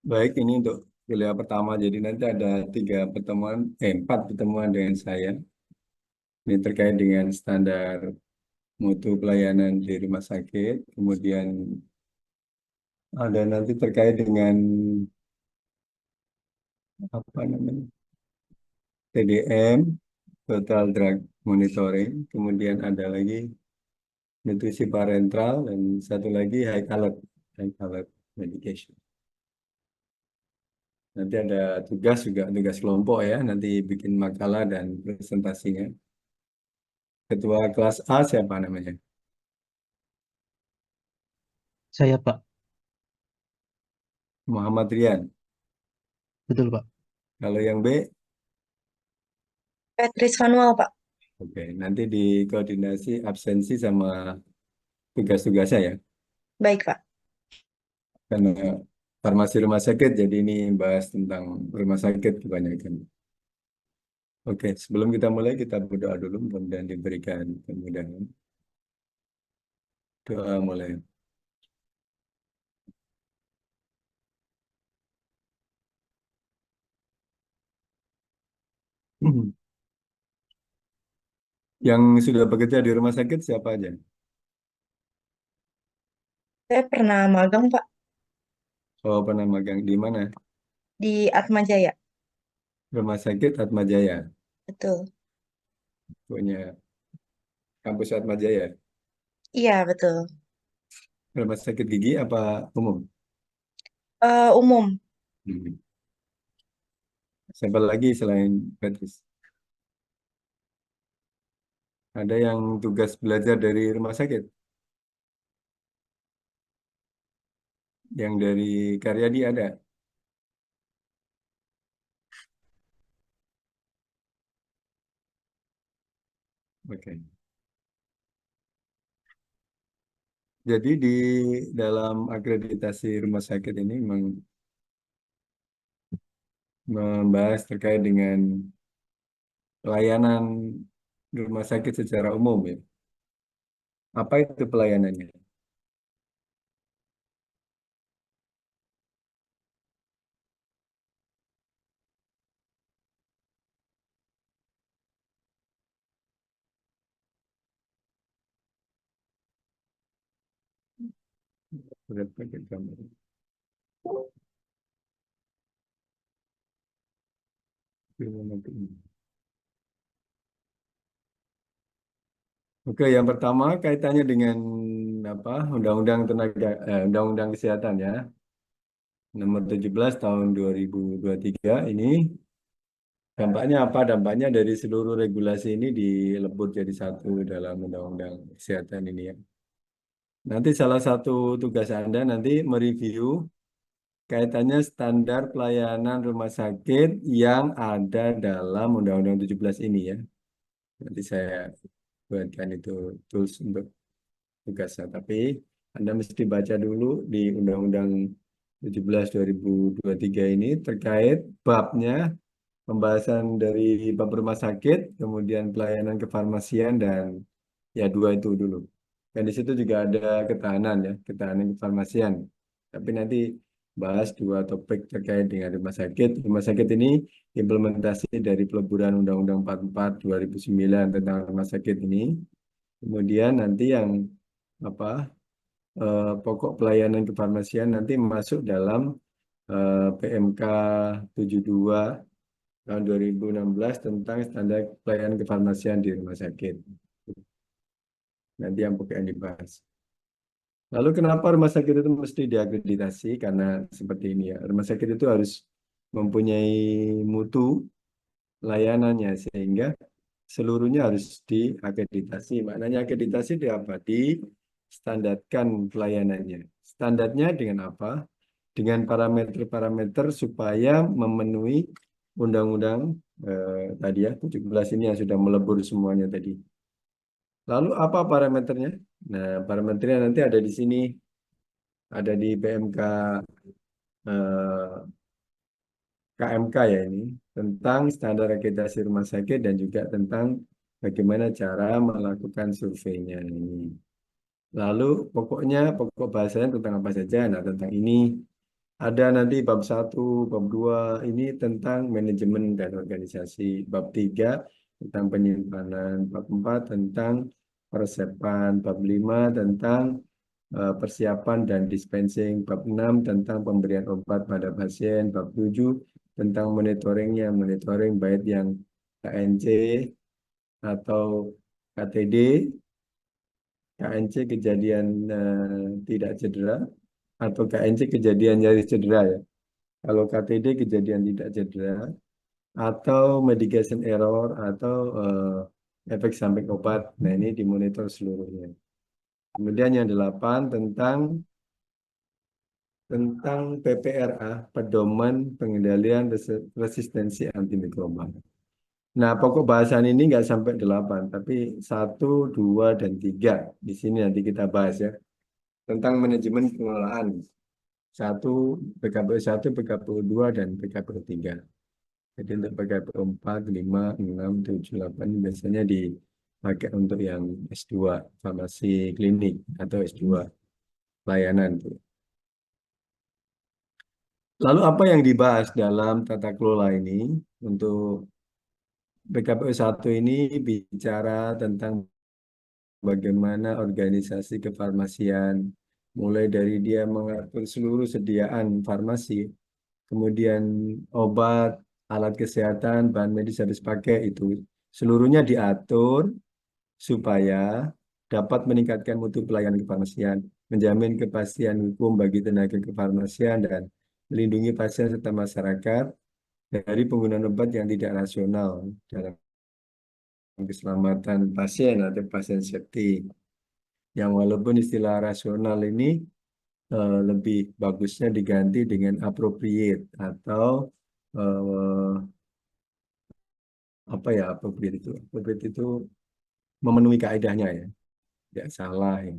Baik, ini untuk kuliah pertama. Jadi nanti ada empat pertemuan dengan saya. Ini terkait dengan standar mutu pelayanan di rumah sakit. Kemudian ada nanti terkait dengan apa namanya TDM, Total Drug Monitoring. Kemudian ada lagi nutrisi parenteral dan satu lagi high alert medication. Nanti ada tugas juga, tugas kelompok ya. Nanti bikin makalah dan presentasinya. Ketua kelas A siapa namanya? Saya, Pak. Muhammad Rian. Betul, Pak. Kalau yang B, Patrice Manuel, Pak. oke. Nanti dikoordinasi absensi sama tugas-tugasnya ya. Baik, Pak. Karena farmasi rumah sakit, jadi ini bahas tentang rumah sakit kebanyakan. Oke, sebelum kita mulai, kita berdoa dulu, mudah-mudahan diberikan kemudahan. Doa mulai. Yang sudah bekerja di rumah sakit siapa aja? Saya pernah magang, Pak, Oh, pernah magang di mana? di Atma Jaya. Rumah sakit Atma Jaya. Betul. Punya kampus Atma Jaya. Iya, betul. Rumah sakit gigi apa umum? Umum. Hmm. Siapa lagi selain Patrice? Ada yang tugas belajar dari rumah sakit? Yang dari Karyadi ada? Oke. Jadi di dalam akreditasi rumah sakit ini membahas terkait dengan pelayanan rumah sakit secara umum ya. Apa itu pelayanannya? Surat paket gambar. Oke, yang pertama kaitannya dengan apa? Undang-Undang Kesehatan ya. Nomor 17 tahun 2023 ini dampaknya apa? Dampaknya dari seluruh regulasi ini dilebur jadi satu dalam Undang-Undang Kesehatan ini ya. Nanti salah satu tugas Anda nanti mereview kaitannya standar pelayanan rumah sakit yang ada dalam Undang-Undang 17 ini ya. Nanti saya buatkan itu tools untuk tugasnya. Tapi Anda mesti baca dulu di Undang-Undang 17 2023 ini terkait babnya, pembahasan dari bab rumah sakit, kemudian pelayanan kefarmasian dan ya dua itu dulu. Dan di situ juga ada ketahanan ya, ketahanan kefarmasian. Tapi nanti bahas dua topik terkait dengan rumah sakit. Rumah sakit ini implementasi dari peleburan Undang-Undang 44 2009 tentang rumah sakit ini. Kemudian nanti yang apa pokok pelayanan kefarmasian nanti masuk dalam PMK 72 tahun 2016 tentang standar pelayanan kefarmasian di rumah sakit. Nanti yang pokoknya dibahas. Lalu kenapa rumah sakit itu mesti diakreditasi? Karena seperti ini ya, rumah sakit itu harus mempunyai mutu layanannya sehingga seluruhnya harus diakreditasi. Maknanya akreditasi di apa? Standarkan pelayanannya. Standarnya dengan apa? Dengan parameter-parameter supaya memenuhi undang-undang tadi ya 17 ini yang sudah melebur semuanya tadi. Lalu apa parameternya? Nah, parameternya nanti ada di sini, ada di PMK eh, KMK ya ini tentang standar akreditasi rumah sakit dan juga tentang bagaimana cara melakukan surveinya ini. Lalu pokok bahasanya tentang apa saja? Nah, tentang ini Ada nanti bab 1, bab 2 ini tentang manajemen dan organisasi. Bab 3 tentang penyimpanan. Bab 4 tentang peresepan. Bab 5 tentang persiapan dan dispensing. Bab 6 tentang pemberian obat pada pasien. Bab 7 tentang monitoringnya. Monitoring baik yang KNC atau KTD. KNC kejadian tidak cedera atau KNC kejadian nyaris cedera ya. Kalau KTD kejadian tidak cedera atau medication error atau efek samping obat. Nah, ini dimonitor seluruhnya. Kemudian yang 8 tentang PPRA, pedoman pengendalian resistensi antimikroba. Nah, pokok bahasan ini nggak sampai 8, tapi 1, 2, dan 3. Di sini nanti kita bahas ya. Tentang manajemen pengelolaan. 1, PKPU 1, PKPU 2, dan PKPU 3. Jadi untuk PKPU 4, 5, 6, 7, 8 biasanya dipakai untuk yang S2, farmasi klinik atau S2 layanan. Lalu apa yang dibahas dalam tata kelola ini? Untuk PKPU 1 ini bicara tentang bagaimana organisasi kefarmasian, mulai dari dia mengatur seluruh sediaan farmasi, kemudian obat, alat kesehatan, bahan medis habis pakai itu. Seluruhnya diatur supaya dapat meningkatkan mutu pelayanan kefarmasian, menjamin kepastian hukum bagi tenaga kefarmasian, dan melindungi pasien serta masyarakat dari penggunaan obat yang tidak rasional dalam keselamatan pasien atau pasien safety. Yang walaupun istilah rasional ini lebih bagusnya diganti dengan appropriate atau eh, apa ya appropriate itu? Appropriate itu memenuhi kaedahnya ya, tidak salah ya.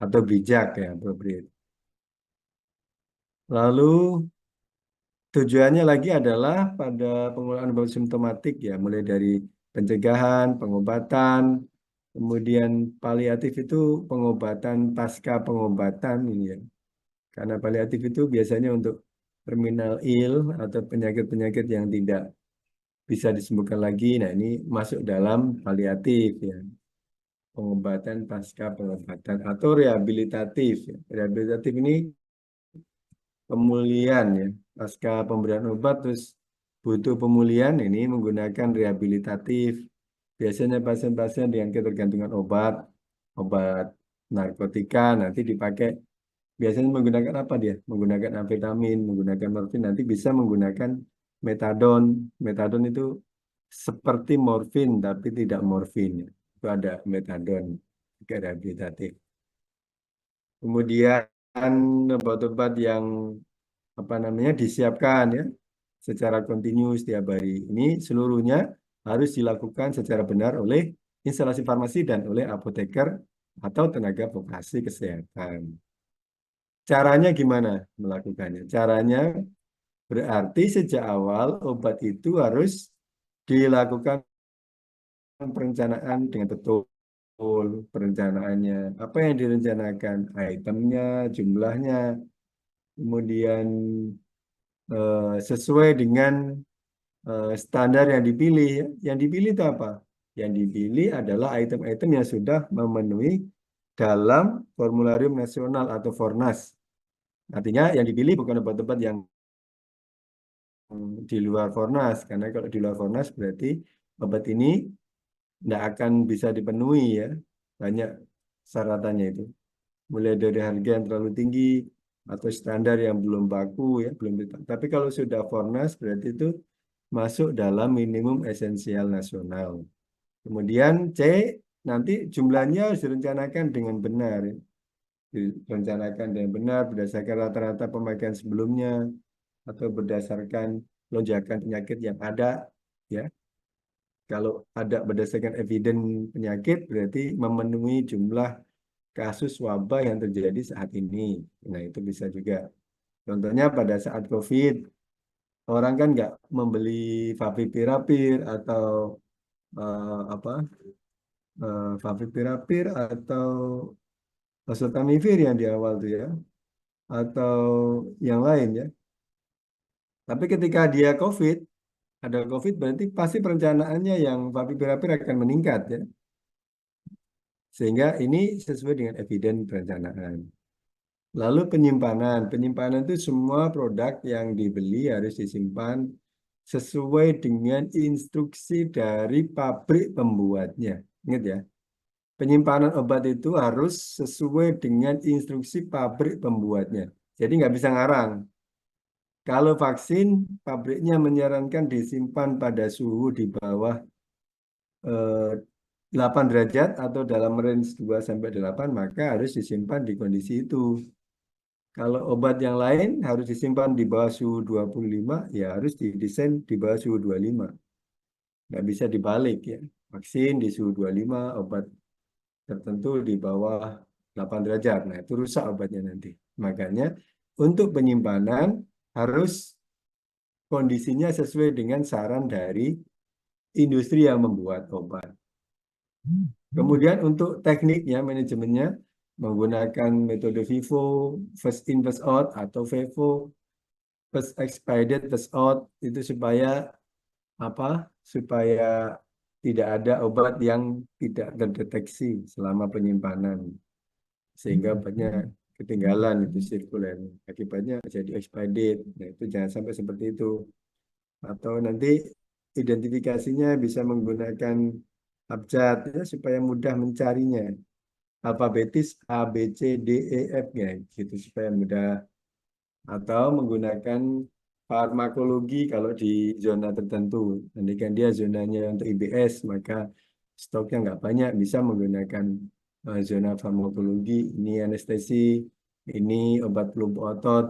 Atau bijak ya appropriate. Lalu tujuannya lagi adalah pada pengelolaan obat simptomatik ya, mulai dari pencegahan, pengobatan, kemudian paliatif itu pengobatan pasca pengobatan ini ya. Karena paliatif itu biasanya untuk terminal ill atau penyakit-penyakit yang tidak bisa disembuhkan lagi. Nah, ini masuk dalam paliatif ya. Pengobatan pasca pengobatan atau rehabilitatif ya. Rehabilitatif ini pemulihan ya. Pasca pemberian obat terus butuh pemulihan ini menggunakan rehabilitatif. Biasanya pasien-pasien yang ketergantungan obat, obat narkotika nanti dipakai. Biasanya menggunakan apa dia? Menggunakan amfetamin, menggunakan morfin, nanti bisa menggunakan metadon. Metadon itu seperti morfin tapi tidak morfin. Itu ada metadon, juga rehabilitatif. Kemudian obat-obat yang apa namanya disiapkan ya secara kontinu setiap hari. Ini seluruhnya harus dilakukan secara benar oleh instalasi farmasi dan oleh apoteker atau tenaga vokasi kesehatan. Caranya gimana melakukannya? Caranya berarti sejak awal obat itu harus dilakukan perencanaan dengan betul. Perencanaannya, apa yang direncanakan, itemnya, jumlahnya, kemudian sesuai dengan standar yang dipilih. Ya. Yang dipilih itu apa? Yang dipilih adalah item-item yang sudah memenuhi dalam formularium nasional atau Fornas. Artinya yang dipilih bukan obat-obat yang di luar Fornas, karena kalau di luar Fornas berarti obat ini tidak akan bisa dipenuhi ya, banyak syaratannya itu. Mulai dari harga yang terlalu tinggi atau standar yang belum baku ya, belum. Tapi kalau sudah Fornas berarti itu masuk dalam minimum esensial nasional. Kemudian C, nanti jumlahnya harus direncanakan dengan benar. Ya. Direncanakan dengan benar berdasarkan rata-rata pemakaian sebelumnya atau berdasarkan lonjakan penyakit yang ada. Ya, kalau ada berdasarkan evidence penyakit berarti memenuhi jumlah kasus wabah yang terjadi saat ini. Nah, itu bisa juga. Contohnya pada saat COVID, orang kan nggak membeli favipiravir atau apa favipiravir atau oseltamivir yang di awal tuh ya. atau yang lain ya. Tapi ketika dia COVID, ada COVID berarti pasti perencanaannya yang favipiravir akan meningkat ya. Sehingga ini sesuai dengan eviden perencanaan. Lalu penyimpanan. Penyimpanan itu semua produk yang dibeli harus disimpan sesuai dengan instruksi dari pabrik pembuatnya. Ingat ya, penyimpanan obat itu harus sesuai dengan instruksi pabrik pembuatnya. Jadi nggak bisa ngarang. Kalau vaksin, pabriknya menyarankan disimpan pada suhu di bawah 8 derajat atau dalam range 2 sampai 8, maka harus disimpan di kondisi itu. Kalau obat yang lain harus disimpan di bawah suhu 25, ya harus didesain di bawah suhu 25. Nggak bisa dibalik ya. Vaksin di suhu 25, obat tertentu di bawah 8 derajat. Nah, itu rusak obatnya nanti. Makanya untuk penyimpanan harus kondisinya sesuai dengan saran dari industri yang membuat obat. Kemudian untuk tekniknya, manajemennya menggunakan metode FIFO, first in, first out, atau FIFO, first expired, first out, itu supaya apa? Supaya tidak ada obat yang tidak terdeteksi selama penyimpanan, sehingga obatnya ketinggalan itu sirkulen. Akibatnya jadi expired. Nah, itu jangan sampai seperti itu. Atau nanti identifikasinya bisa menggunakan abjad ya, supaya mudah mencarinya. Alfabetis A, B, C, D, E, F ya, gitu supaya mudah. Atau menggunakan farmakologi kalau di zona tertentu. Nanti kan dia zonanya untuk IBS, maka stoknya nggak banyak, bisa menggunakan zona farmakologi. Ini anestesi, ini obat pelumpuh otot,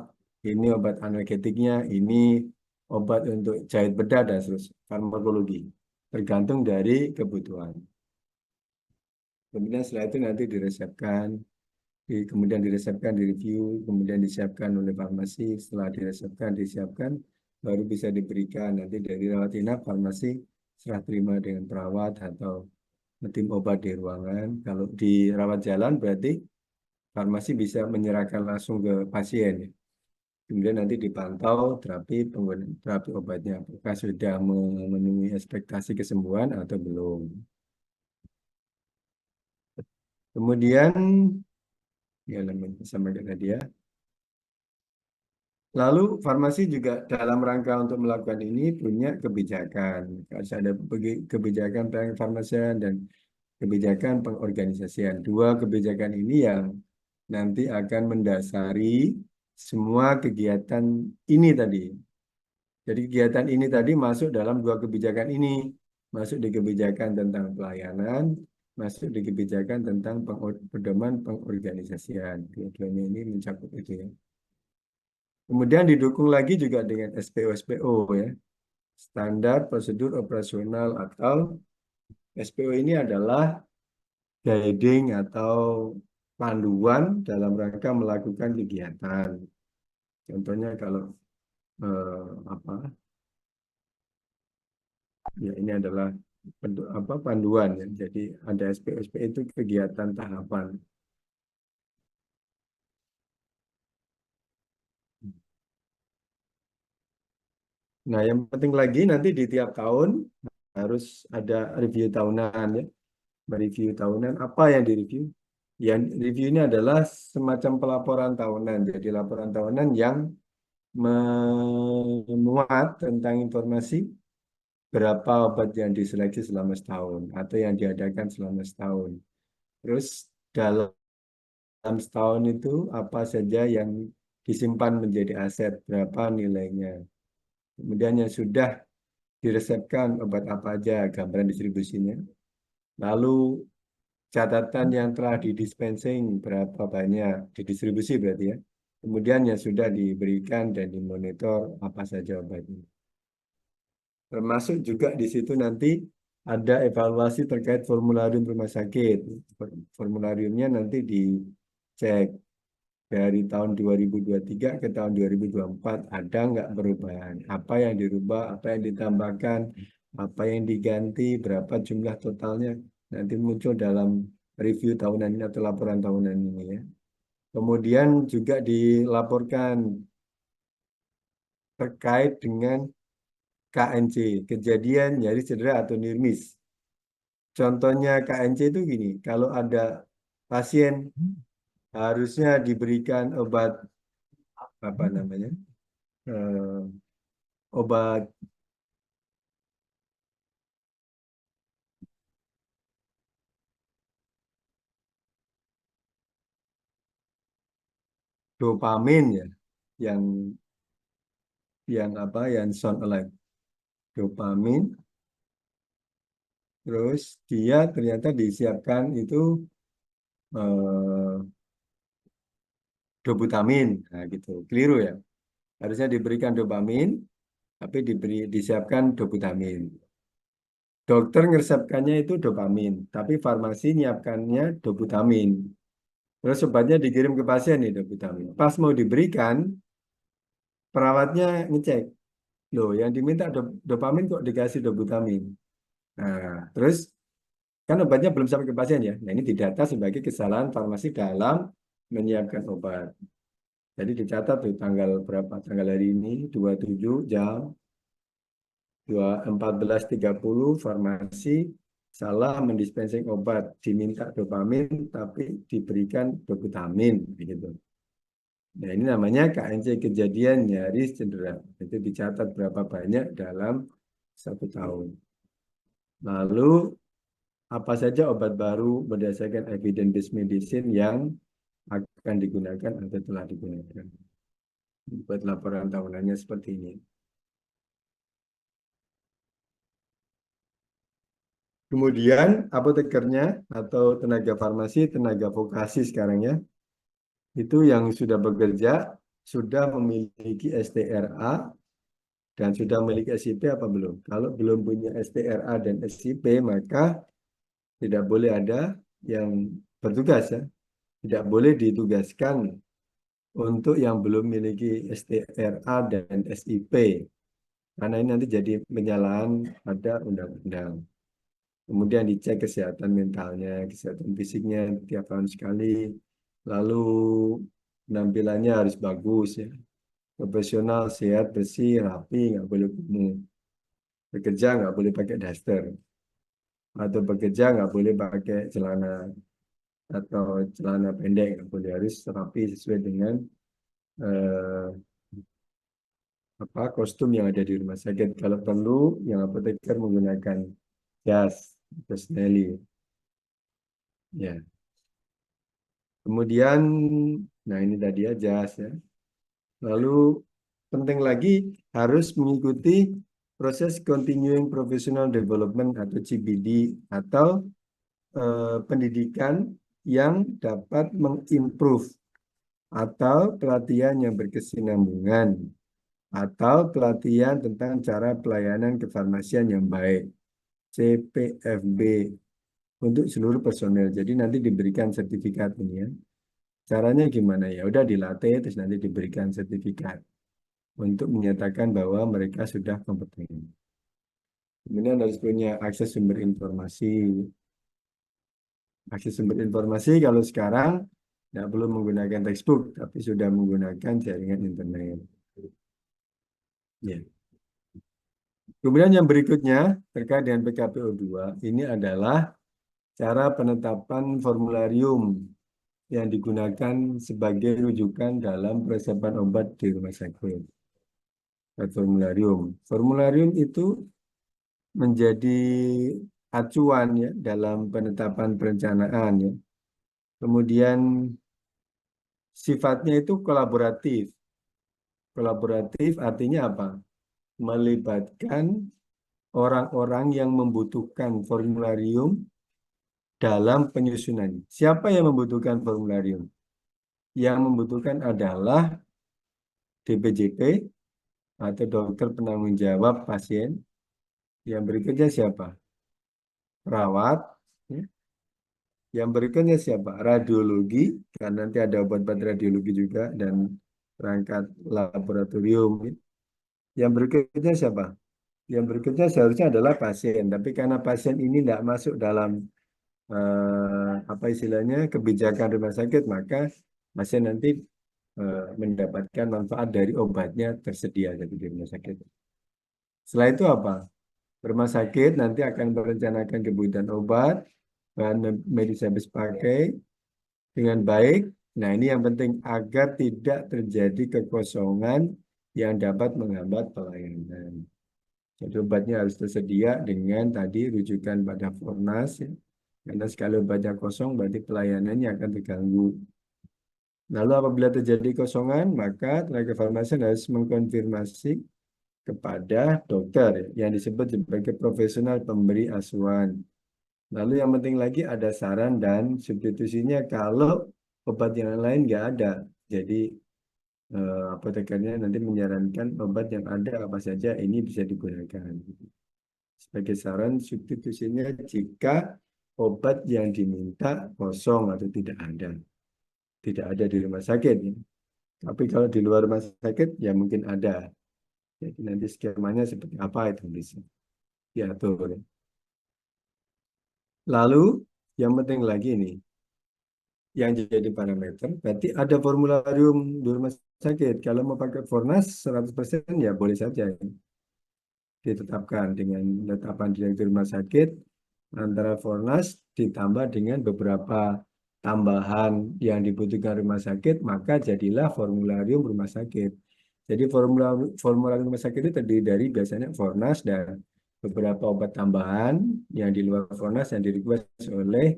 ini obat analgetiknya, ini obat untuk jahit bedah dan seterusnya. Farmakologi tergantung dari kebutuhan. Kemudian setelah itu nanti diresepkan, kemudian diresepkan, direview, kemudian disiapkan oleh farmasi. Setelah diresepkan, disiapkan, baru bisa diberikan. Nanti dari rawat inap, farmasi serah terima dengan perawat atau tim obat di ruangan. Kalau di rawat jalan berarti farmasi bisa menyerahkan langsung ke pasien. Kemudian nanti dipantau terapi penggunaan terapi obatnya, apakah sudah memenuhi ekspektasi kesembuhan atau belum. Kemudian ya sama kayak tadi ya. Lalu farmasi juga dalam rangka untuk melakukan ini punya kebijakan. Harus ada kebijakan farmasian dan kebijakan pengorganisasian. Dua kebijakan ini yang nanti akan mendasari semua kegiatan ini tadi. Jadi kegiatan ini tadi masuk dalam dua kebijakan ini. Masuk di kebijakan tentang pelayanan, masuk di kebijakan tentang pedoman pengorganisasian. Dua-duanya ini mencakup itu ya. Kemudian didukung lagi juga dengan SPO-SPO ya. Standar prosedur operasional, atau SPO ini adalah guiding atau panduan dalam rangka melakukan kegiatan. Contohnya kalau apa? Ya ini adalah panduan ya. Jadi ada SPO-SPO itu kegiatan tahapan. Nah, yang penting lagi nanti di tiap tahun harus ada review tahunan ya. Mereview tahunan, apa yang direview? Yang review ini adalah semacam pelaporan tahunan. Jadi laporan tahunan yang memuat tentang informasi berapa obat yang diseleksi selama setahun atau yang diadakan selama setahun. Terus dalam setahun itu apa saja yang disimpan menjadi aset, berapa nilainya. Kemudian yang sudah diresepkan obat apa aja, gambaran distribusinya. Lalu catatan yang telah didispensing berapa banyak, didistribusi berarti ya. Kemudian yang sudah diberikan dan dimonitor apa saja obatnya. Termasuk juga di situ nanti ada evaluasi terkait formularium rumah sakit. Formulariumnya nanti dicek dari tahun 2023 ke tahun 2024 ada nggak perubahan, apa yang dirubah, apa yang ditambahkan, apa yang diganti, berapa jumlah totalnya, nanti muncul dalam review tahunan ini atau laporan tahunan ini ya. Kemudian juga dilaporkan terkait dengan KNC, kejadian nyeri cedera atau nirmis. Contohnya KNC itu gini, kalau ada pasien harusnya diberikan obat apa namanya, eh, obat dopamin ya, yang apa, yang sound alike, dopamin. Terus dia ternyata disiapkan itu eh, dobutamin, nah gitu, keliru ya. Harusnya diberikan dopamin, tapi disiapkan dobutamin. Dokter ngeresepkannya itu dopamin, tapi farmasi nyiapkannya dobutamin. Terus obatnya dikirim ke pasien nih dobutamin. Pas mau diberikan, perawatnya ngecek, loh yang diminta dopamin kok dikasih dobutamin. Nah, terus kan obatnya belum sampai ke pasien ya. Nah, ini didata sebagai kesalahan farmasi dalam menyiapkan obat. Jadi dicatat tuh tanggal berapa, tanggal hari ini 27 jam 14.30 farmasi salah mendispensing obat, diminta dopamin tapi diberikan dobutamin begitu. Nah, ini namanya KNC, kejadian nyaris cedera. Itu dicatat berapa banyak dalam 1 tahun. Lalu apa saja obat baru berdasarkan evidence based medicine yang akan digunakan atau telah digunakan. Buat laporan tahunannya seperti ini. Kemudian apotekernya atau tenaga farmasi, tenaga vokasi sekarang ya, itu yang sudah bekerja, sudah memiliki STRA dan sudah memiliki SIP apa belum? Kalau belum punya STRA dan SIP, maka tidak boleh ada yang bertugas ya. Tidak boleh ditugaskan untuk yang belum memiliki STRA dan SIP. Karena ini nanti jadi penyalahan pada undang-undang. Kemudian dicek kesehatan mentalnya, kesehatan fisiknya tiap tahun sekali. Lalu penampilannya harus bagus ya. Profesional, sehat, bersih, rapi, nggak boleh kumuh. Bekerja nggak boleh pakai daster. Atau bekerja nggak boleh pakai celana atau celana pendek, nggak boleh, harus rapi sesuai dengan eh, apa kostum yang ada di rumah sakit. Kalau perlu, yang apoteker menggunakan jas atau Snelly. Ya. Kemudian, nah ini tadi ya jas ya. Lalu penting lagi harus mengikuti proses Continuing Professional Development atau CPD atau pendidikan yang dapat mengimprove atau pelatihan yang berkesinambungan atau pelatihan tentang cara pelayanan kefarmasian yang baik, CPFB, untuk seluruh personel. Jadi nanti diberikan sertifikat ini ya. Caranya gimana ya? Udah dilatih terus nanti diberikan sertifikat untuk menyatakan bahwa mereka sudah kompeten. Kemudian harus punya akses sumber informasi. Akses sumber informasi kalau sekarang tidak perlu menggunakan textbook, tapi sudah menggunakan jaringan internet. Ya. Kemudian yang berikutnya terkait dengan PKPO 2, ini adalah cara penetapan formularium yang digunakan sebagai rujukan dalam peresepan obat di rumah sakit. Formularium. Formularium itu menjadi acuan ya dalam penetapan perencanaan ya. Kemudian sifatnya itu kolaboratif. Kolaboratif artinya apa? Melibatkan orang-orang yang membutuhkan formularium dalam penyusunan. Siapa yang membutuhkan formularium? Yang membutuhkan adalah DPJP atau dokter penanggung jawab pasien. Yang berikutnya siapa? Perawat. Ya. Yang berikutnya siapa? Radiologi, karena nanti ada obat-obat radiologi juga dan perangkat laboratorium. Ya. Yang berikutnya siapa? Yang berikutnya seharusnya adalah pasien, tapi karena pasien ini tidak masuk dalam apa istilahnya kebijakan rumah sakit, maka pasien nanti mendapatkan manfaat dari obatnya tersedia jadi di rumah sakit. Setelah itu apa? Rumah sakit nanti akan merencanakan kebutuhan obat, bahan medis habis pakai dengan baik. Nah, ini yang penting agar tidak terjadi kekosongan yang dapat menghambat pelayanan. Jadi obatnya harus tersedia dengan tadi rujukan pada Fornas, ya. Karena sekali obatnya kosong berarti pelayanannya akan terganggu. Lalu apabila terjadi kosongan, maka tenaga farmasi harus mengkonfirmasi kepada dokter yang disebut sebagai profesional pemberi asuhan. Lalu yang penting lagi ada saran dan substitusinya kalau obat yang lain nggak ada. Jadi apotekernya nanti menyarankan obat yang ada apa saja ini bisa digunakan. Sebagai saran substitusinya jika obat yang diminta kosong atau tidak ada. Tidak ada di rumah sakit, ya. Tapi kalau di luar rumah sakit ya mungkin ada. Jadi nanti skemanya seperti apa itu bisa diatur. Lalu yang penting lagi nih, yang jadi parameter, berarti ada formularium di rumah sakit. Kalau mau pakai Fornas 100% ya boleh saja ditetapkan dengan penetapan direktur rumah sakit antara Fornas ditambah dengan beberapa tambahan yang dibutuhkan rumah sakit, maka jadilah formularium rumah sakit. Jadi formularium rumah sakit itu terdiri dari biasanya Fornas dan beberapa obat tambahan yang di luar Fornas yang direquest oleh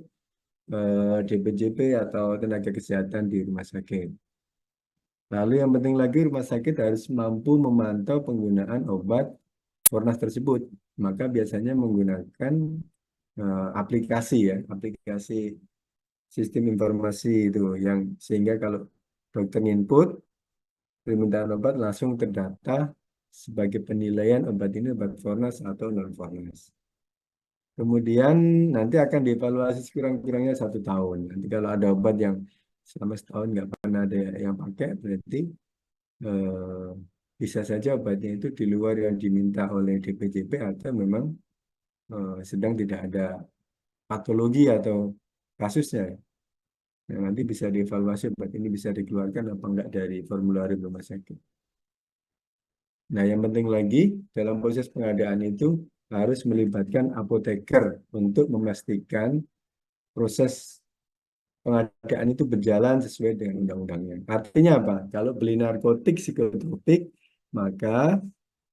DPJP atau tenaga kesehatan di rumah sakit. Lalu yang penting lagi rumah sakit harus mampu memantau penggunaan obat Fornas tersebut. Maka biasanya menggunakan aplikasi ya, aplikasi sistem informasi itu yang sehingga kalau dokter input permintaan obat langsung terdata sebagai penilaian obat ini obat Fornas atau non Fornas. Kemudian nanti akan dievaluasi sekurang-kurangnya 1 tahun. Nanti kalau ada obat yang selama setahun nggak pernah ada yang pakai, berarti eh, bisa saja obatnya itu di luar yang diminta oleh DPJP atau memang sedang tidak ada patologi atau kasusnya. Nah, nanti bisa dievaluasi obat ini bisa dikeluarkan apa enggak dari formularium rumah sakit. Nah, yang penting lagi dalam proses pengadaan itu harus melibatkan apoteker untuk memastikan proses pengadaan itu berjalan sesuai dengan undang-undangnya. Artinya apa? Kalau beli narkotik psikotropik, maka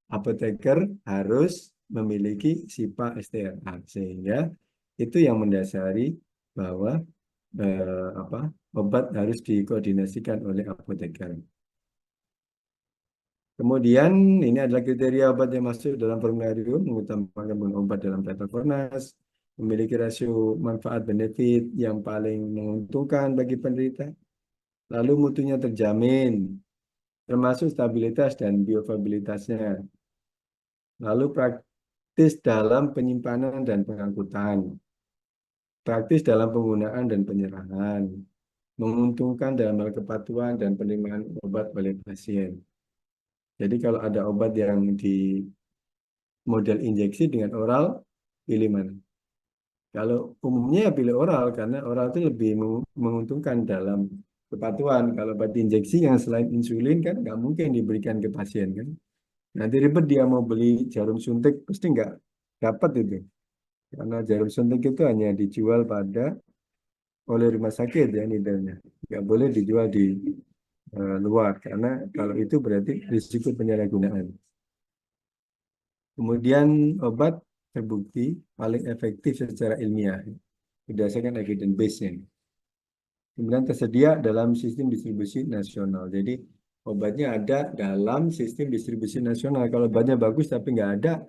apoteker harus memiliki SIPA STRA sehingga itu yang mendasari bahwa obat harus dikoordinasikan oleh apoteker. Kemudian ini adalah kriteria obat yang masuk dalam formularium, mengutamakan obat dalam daftar Fornas, memiliki rasio manfaat benefit yang paling menguntungkan bagi penderita, lalu mutunya terjamin, termasuk stabilitas dan bioavailabilitasnya, lalu praktis dalam penyimpanan dan pengangkutan, praktis dalam penggunaan dan penyerahan, menguntungkan dalam hal kepatuhan dan penerimaan obat oleh pasien. Jadi kalau ada obat yang di model injeksi dengan oral, pilih mana? Kalau umumnya ya pilih oral, karena oral itu lebih menguntungkan dalam kepatuhan. Kalau obat injeksi yang selain insulin kan nggak mungkin diberikan ke pasien kan. Nanti ribet dia mau beli jarum suntik, pasti nggak dapat itu. Karena jarum suntik itu hanya dijual oleh rumah sakit ya needle-nya. Nggak boleh dijual di luar, karena kalau itu berarti risiko penyalahgunaan. Kemudian obat terbukti paling efektif secara ilmiah berdasarkan evidence base-nya. Kemudian tersedia dalam sistem distribusi nasional. Jadi obatnya ada dalam sistem distribusi nasional. Kalau obatnya bagus tapi nggak ada,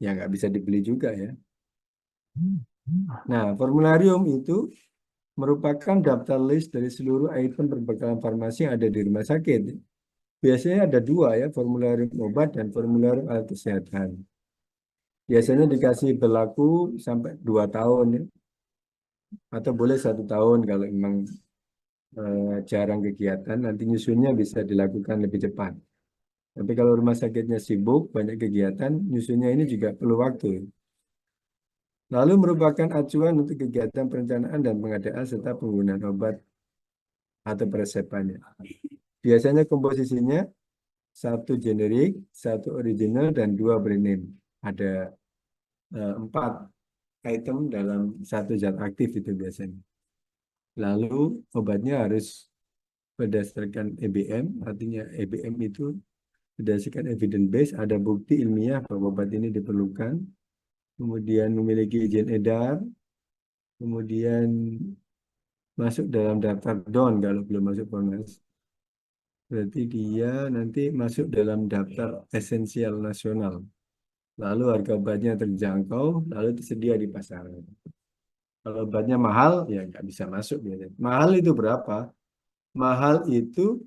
ya nggak bisa dibeli juga ya. Nah, formularium itu merupakan daftar list dari seluruh item perbekalan farmasi yang ada di rumah sakit. Biasanya ada dua ya, formularium obat dan formularium alat kesehatan. Biasanya dikasih berlaku sampai 2 tahun ya. Atau boleh 1 tahun kalau memang jarang kegiatan, nanti nyusunnya bisa dilakukan lebih cepat. Tapi kalau rumah sakitnya sibuk, banyak kegiatan, nyusunnya ini juga perlu waktu. Lalu merupakan acuan untuk kegiatan perencanaan dan pengadaan serta penggunaan obat atau peresepannya. Biasanya komposisinya satu generik, satu original, dan dua brand name. Ada 4 item dalam satu zat aktif itu biasanya. Lalu obatnya harus berdasarkan EBM, artinya EBM itu berdasarkan evidence base, ada bukti ilmiah bahwa obat ini diperlukan, kemudian memiliki izin edar, kemudian masuk dalam daftar DON kalau belum masuk PONAS. Berarti dia nanti masuk dalam daftar esensial nasional. Lalu harga obatnya terjangkau, lalu tersedia di pasaran. Kalau obatnya mahal, ya nggak bisa masuk biasanya. Mahal itu berapa? Mahal itu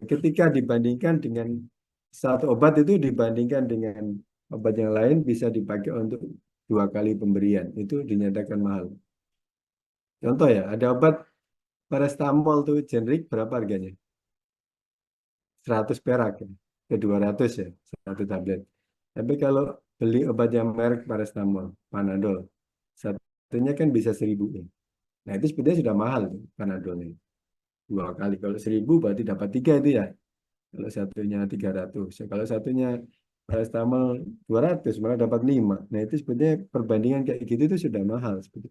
ketika dibandingkan dengan satu obat itu dibandingkan dengan obat yang lain bisa dipakai untuk 2 kali pemberian. Itu dinyatakan mahal. Contoh ya, ada obat paracetamol tuh generik berapa harganya? 100 perak ya, ke 200 ya, satu tablet. Tapi kalau beli obat yang merek paracetamol, Panadol, satunya kan bisa 1.000 ya. Nah itu sebenarnya sudah mahal tuh, Panadolnya. 2 kali. Kalau 1.000 berarti dapat 3 itu ya. Kalau satunya 300. Ya, kalau satunya paracetamol 200 malah dapat 5. Nah itu sebenarnya perbandingan kayak gitu itu sudah mahal. Seperti.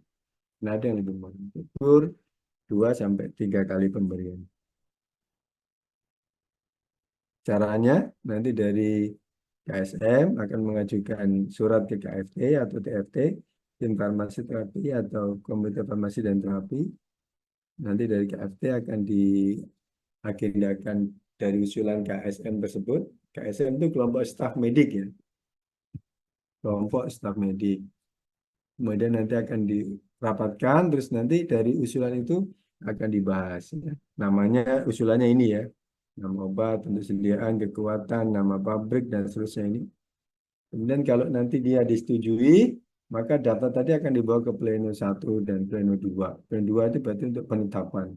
Nah ada yang lebih mahal. Tur 2 sampai 3 kali pemberian. Caranya nanti dari KSM akan mengajukan surat ke KFT atau TFT, tim farmasi terapi atau komite farmasi dan terapi. Nanti dari KFT akan diagendakan dari usulan KSM tersebut. KSM itu kelompok staf medik ya, kelompok staf medik. Kemudian nanti akan dirapatkan, terus nanti dari usulan itu akan dibahas. Ya. Namanya usulannya ini ya, nama obat, untuk sediaan, kekuatan, nama pabrik, dan seterusnya ini. Kemudian kalau nanti dia disetujui, maka data tadi akan dibawa ke pleno 1 dan pleno 2. Pleno 2 itu berarti untuk penetapan.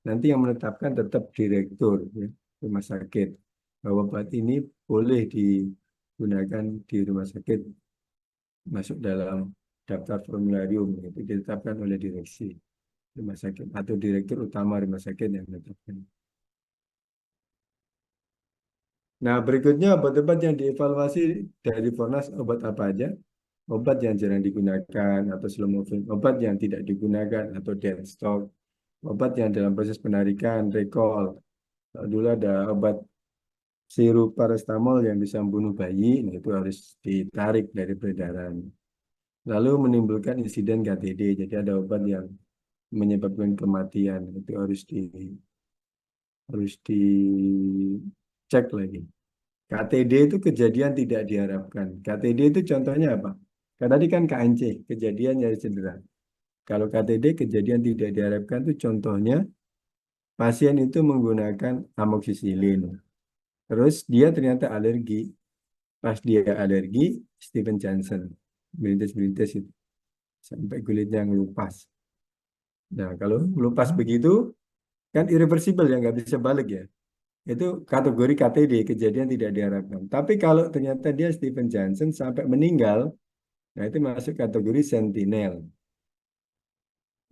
Nanti yang menetapkan tetap direktur ya, rumah sakit. Bahwa obat ini boleh digunakan di rumah sakit, masuk dalam daftar formularium, itu ditetapkan oleh direksi rumah sakit atau direktur utama rumah sakit yang menetapkan. Nah, berikutnya obat-obat yang dievaluasi dari Fornas, obat apa aja? Obat yang jarang digunakan atau slow moving, obat yang tidak digunakan atau dead stock, obat yang dalam proses penarikan, recall. Dulu ada obat sirup paracetamol yang bisa membunuh bayi, nah itu harus ditarik dari peredaran. Lalu menimbulkan insiden KTD, jadi ada obat yang menyebabkan kematian, itu harus dicek lagi. KTD itu kejadian tidak diharapkan. KTD itu contohnya apa? Kan tadi kan KNC, kejadian nyeri cedera. Kalau KTD kejadian tidak diharapkan itu contohnya pasien itu menggunakan amoksisilin. Terus dia ternyata alergi. Pas dia alergi, Steven Johnson. Berintis-berintis itu. Sampai kulitnya ngelupas. Nah, kalau ngelupas begitu, kan irreversible ya, nggak bisa balik ya. Itu kategori KTD, kejadian tidak diharapkan. Tapi kalau ternyata dia Steven Johnson sampai meninggal, nah itu masuk kategori sentinel.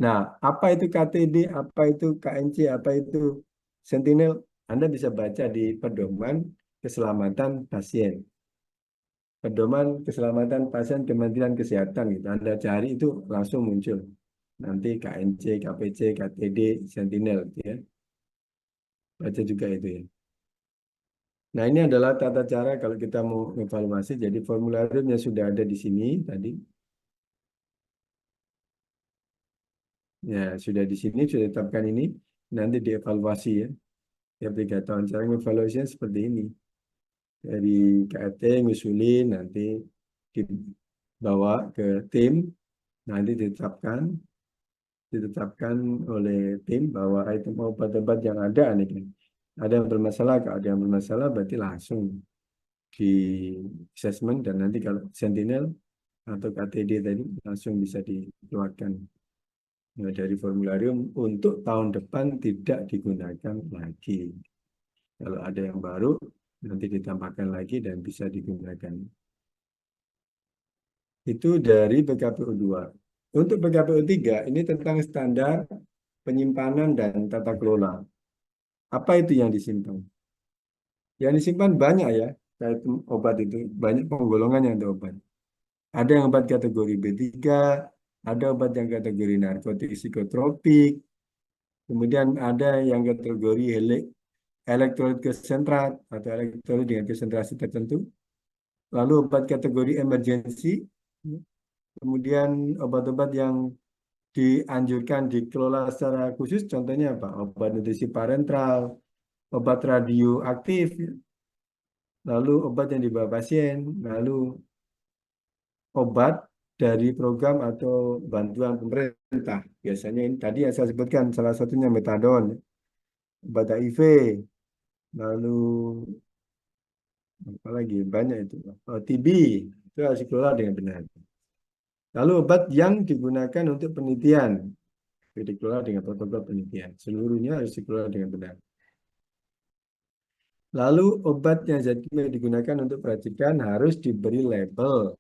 Nah, apa itu KTD, apa itu KNC, apa itu sentinel? Anda bisa baca di pedoman keselamatan pasien. Pedoman keselamatan pasien Kementerian Kesehatan gitu. Anda cari itu langsung muncul. Nanti KNC, KPC, KTD, sentinel gitu ya. Baca juga itu ya. Nah, ini adalah tata cara kalau kita mau evaluasi. Jadi formulariumnya sudah ada di sini tadi. Ya, sudah di sini, sudah ditetapkan ini. Nanti dievaluasi ya. Tiap 3 tahun. Cara evaluasinya seperti ini. Dari KRT ngusulin, nanti dibawa ke tim, nanti ditetapkan oleh tim bahwa item obat-obat yang ada nih, ada yang bermasalah, kalau ada yang bermasalah berarti langsung di assessment dan nanti kalau sentinel atau KTD tadi langsung bisa dikeluarkan dari formularium untuk tahun depan tidak digunakan lagi. Kalau ada yang baru nanti ditambahkan lagi dan bisa digunakan. Itu dari PKPU 2. Untuk PKPU 3 ini tentang standar penyimpanan dan tata kelola. Apa itu yang disimpan? Yang disimpan banyak ya, kayak obat itu banyak penggolongannya untuk obat. Ada yang obat kategori B3, ada obat yang kategori narkotik psikotropik, kemudian ada yang kategori elektrolit konsentrat atau elektrolit dengan konsentrasi tertentu. Lalu obat kategori emergensi, kemudian obat-obat yang dianjurkan dikelola secara khusus, contohnya apa? Obat nutrisi parenteral, obat radioaktif, lalu obat yang dibawa pasien, lalu obat dari program atau bantuan pemerintah. Biasanya ini tadi yang saya sebutkan, salah satunya metadon, obat HIV, lalu apa lagi? Banyak itu. TB, itu harus dikelola dengan benar. Lalu obat yang digunakan untuk penelitian, itu dikelola dengan protokol penelitian. Seluruhnya harus dikelola dengan benar. Lalu obat yang zat kimia digunakan untuk peracikan harus diberi label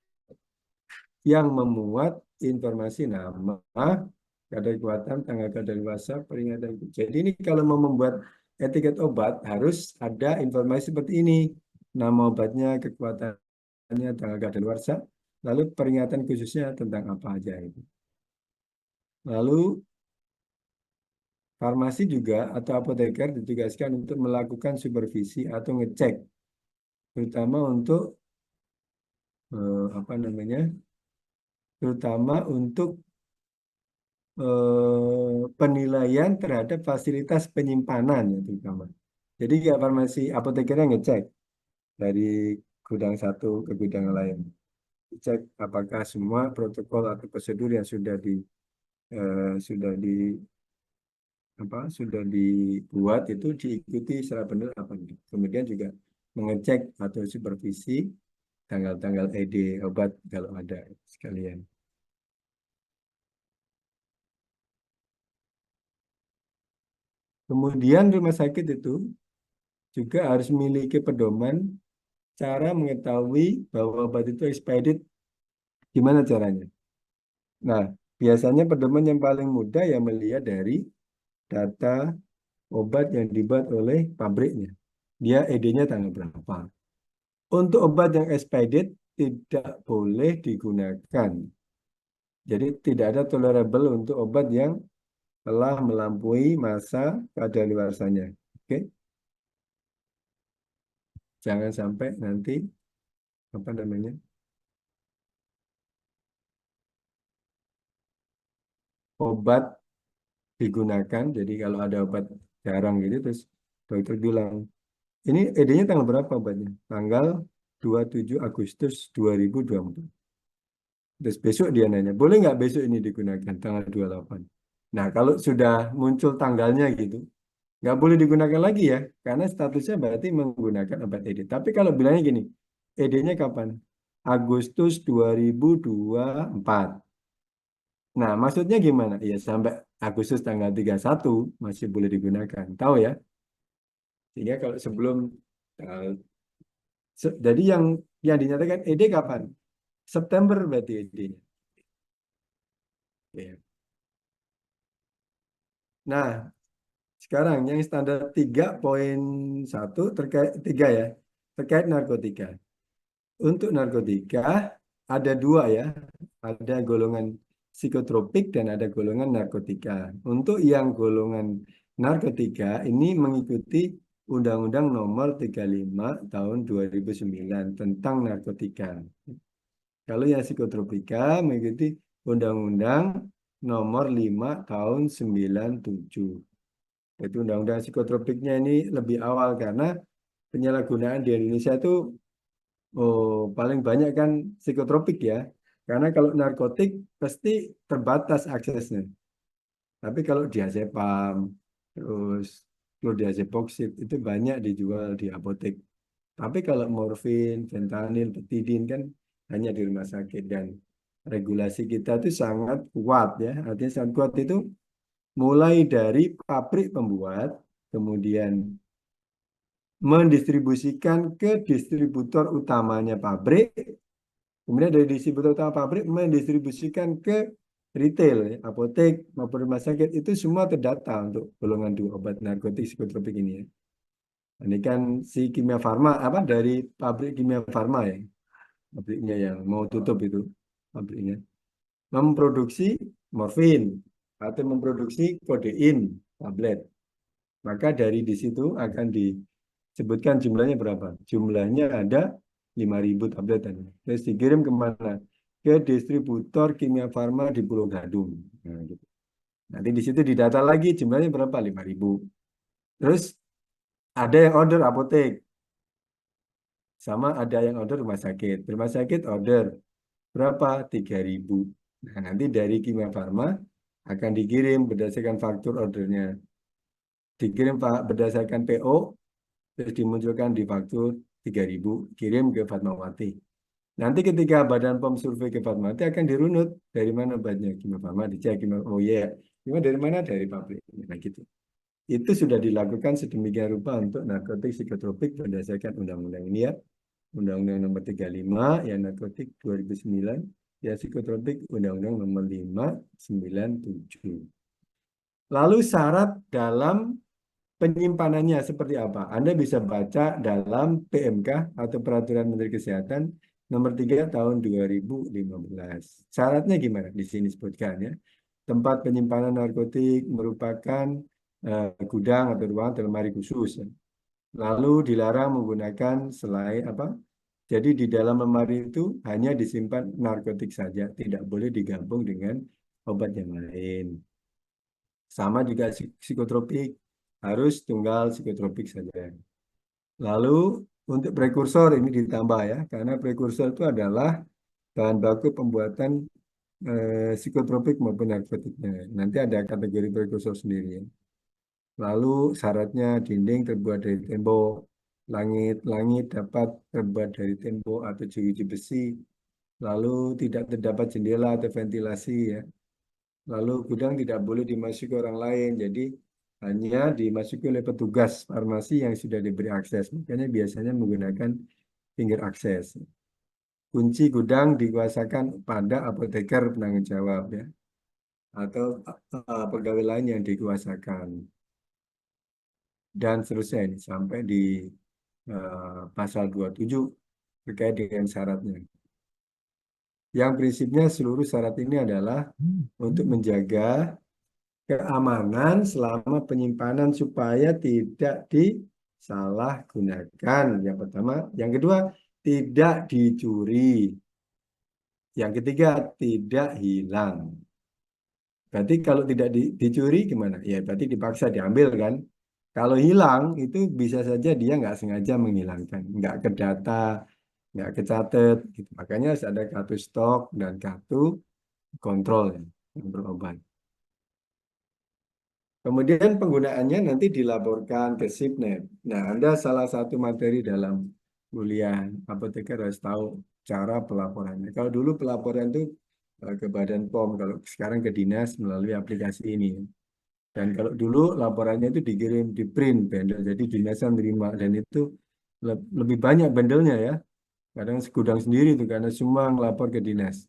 yang memuat informasi nama, kadar kekuatan, tanggal kadaluarsa, peringatan. Jadi ini kalau mau membuat etiket obat harus ada informasi seperti ini. Nama obatnya, kekuatannya, tanggal kadaluarsa, lalu peringatan khususnya tentang apa aja itu. Lalu farmasi juga atau apoteker ditugaskan untuk melakukan supervisi atau ngecek, terutama untuk apa namanya, terutama untuk penilaian terhadap fasilitas penyimpanan ya terutama. Jadi ya farmasi apotekernya ngecek dari gudang satu ke gudang lain, cek apakah semua protokol atau prosedur yang sudah di apa sudah dibuat itu diikuti secara benar apa enggak. Kemudian juga mengecek atau supervisi tanggal-tanggal ED obat kalau ada sekalian. Kemudian rumah sakit itu juga harus memiliki pedoman cara mengetahui bahwa obat itu expired, gimana caranya. Nah, biasanya pedoman yang paling mudah yang melihat dari data obat yang dibuat oleh pabriknya. Dia ED-nya tanggal berapa. Untuk obat yang expired tidak boleh digunakan. Jadi tidak ada tolerable untuk obat yang telah melampaui masa kadaluarsanya. Oke? Jangan sampai nanti apa namanya? Obat digunakan. Jadi kalau ada obat jarang gitu terus dokter bilang, ini ED-nya tanggal berapa obatnya? Tanggal 27 Agustus 2024. Terus besok dia nanya, boleh nggak besok ini digunakan tanggal 28? Nah, kalau sudah muncul tanggalnya gitu, nggak boleh digunakan lagi ya, karena statusnya berarti menggunakan obat ED. Tapi kalau bilangnya gini, ED-nya kapan? Agustus 2024. Nah, maksudnya gimana? Ya, sampai Agustus tanggal 31 masih boleh digunakan. Tahu ya? Sehingga kalau sebelum tanggal, jadi yang dinyatakan ED kapan? September berarti ED-nya. Ya. Nah, sekarang yang standar 3.1 terkait 3 ya, terkait narkotika. Untuk narkotika ada dua ya, ada golongan psikotropik dan ada golongan narkotika. Untuk yang golongan narkotika ini mengikuti Undang-Undang Nomor 35 Tahun 2009 tentang narkotika. Kalau yang psikotropika mengikuti Undang-Undang Nomor 5 Tahun 97. Itu undang-undang psikotropiknya ini lebih awal karena penyalahgunaan di Indonesia itu paling banyak kan psikotropik ya. Karena kalau narkotik pasti terbatas aksesnya. Tapi kalau diazepam, terus chlordiazepoksit itu banyak dijual di apotek. Tapi kalau morfin, fentanyl, petidin kan hanya di rumah sakit dan regulasi kita itu sangat kuat ya. Artinya sangat kuat itu mulai dari pabrik pembuat, kemudian mendistribusikan ke distributor utamanya pabrik, kemudian dari distributor utama pabrik mendistribusikan ke retail, ya, apotek maupun rumah sakit itu semua terdata untuk golongan 2 obat narkotik psikotropik ini ya. Ini kan si Kimia Farma apa dari pabrik Kimia Farma ya, pabriknya yang mau tutup itu pabriknya memproduksi morfin atau memproduksi kodein tablet. Maka dari di situ akan disebutkan jumlahnya berapa. Jumlahnya ada 5.000 tabletan. Terus dikirim kemana? Ke distributor Kimia Farma di Pulau Gadung. Nah, gitu. Nanti di situ didata lagi jumlahnya berapa? 5.000. Terus ada yang order apotek. Sama ada yang order rumah sakit. Rumah sakit order berapa? 3.000. Nah, nanti dari Kimia Farma akan dikirim berdasarkan faktur ordernya. Dikirim Pak berdasarkan PO, terus dimunculkan di faktur 3.000, kirim ke Fatmawati. Nanti ketika Badan POM survei ke Fatmawati akan dirunut dari mana obatnya. Kimia Farma dicek, oh iya, yeah. Dari mana? Dari pabrik. Nah, gitu. Itu sudah dilakukan sedemikian rupa untuk narkotik psikotropik berdasarkan undang-undang ini ya. Undang-Undang Nomor 35 ya narkotik 2009 ya psikotropik Undang-Undang Nomor 597. Lalu syarat dalam penyimpanannya seperti apa? Anda bisa baca dalam PMK atau Peraturan Menteri Kesehatan Nomor 3 Tahun 2015. Syaratnya gimana? Di sini sebutkan ya. Tempat penyimpanan narkotik merupakan gudang atau ruang atau lemari khusus. Ya. Lalu dilarang menggunakan selain apa? Jadi di dalam lemari itu hanya disimpan narkotik saja, tidak boleh digabung dengan obat yang lain. Sama juga psikotropik, harus tunggal psikotropik saja. Lalu untuk prekursor ini ditambah ya, karena prekursor itu adalah bahan baku pembuatan psikotropik maupun narkotiknya. Nanti ada kategori prekursor sendiri. Ya. Lalu syaratnya dinding terbuat dari tembok, langit dapat terbuat dari tembok atau jeruji besi, lalu tidak terdapat jendela atau ventilasi ya. Lalu gudang tidak boleh dimasuki orang lain, jadi hanya dimasuki oleh petugas farmasi yang sudah diberi akses. Makanya biasanya menggunakan finger access. Kunci gudang dikuasakan pada apoteker penanggung jawab ya, atau pegawai lain yang dikuasakan. Dan seterusnya ini sampai di pasal 27 terkait dengan syaratnya. Yang prinsipnya seluruh syarat ini adalah untuk menjaga keamanan selama penyimpanan supaya tidak disalahgunakan. Yang pertama, yang kedua tidak dicuri. Yang ketiga tidak hilang. Berarti kalau tidak dicuri gimana? Ya berarti dipaksa diambil kan. Kalau hilang itu bisa saja dia nggak sengaja menghilangkan, nggak ke data, nggak kecatat. Gitu. Makanya harus ada kartu stok dan kartu kontrol ya, kontrol obat. Kemudian penggunaannya nanti dilaporkan ke SIPNET. Nah, Anda salah satu materi dalam kuliah apoteker harus tahu cara pelaporannya. Kalau dulu pelaporan itu ke Badan POM, kalau sekarang ke dinas melalui aplikasi ini. Dan kalau dulu laporannya itu dikirim di print bundle, jadi dinas yang terima dan itu lebih banyak bandelnya ya. Kadang segudang sendiri itu karena semua ngelapor ke dinas.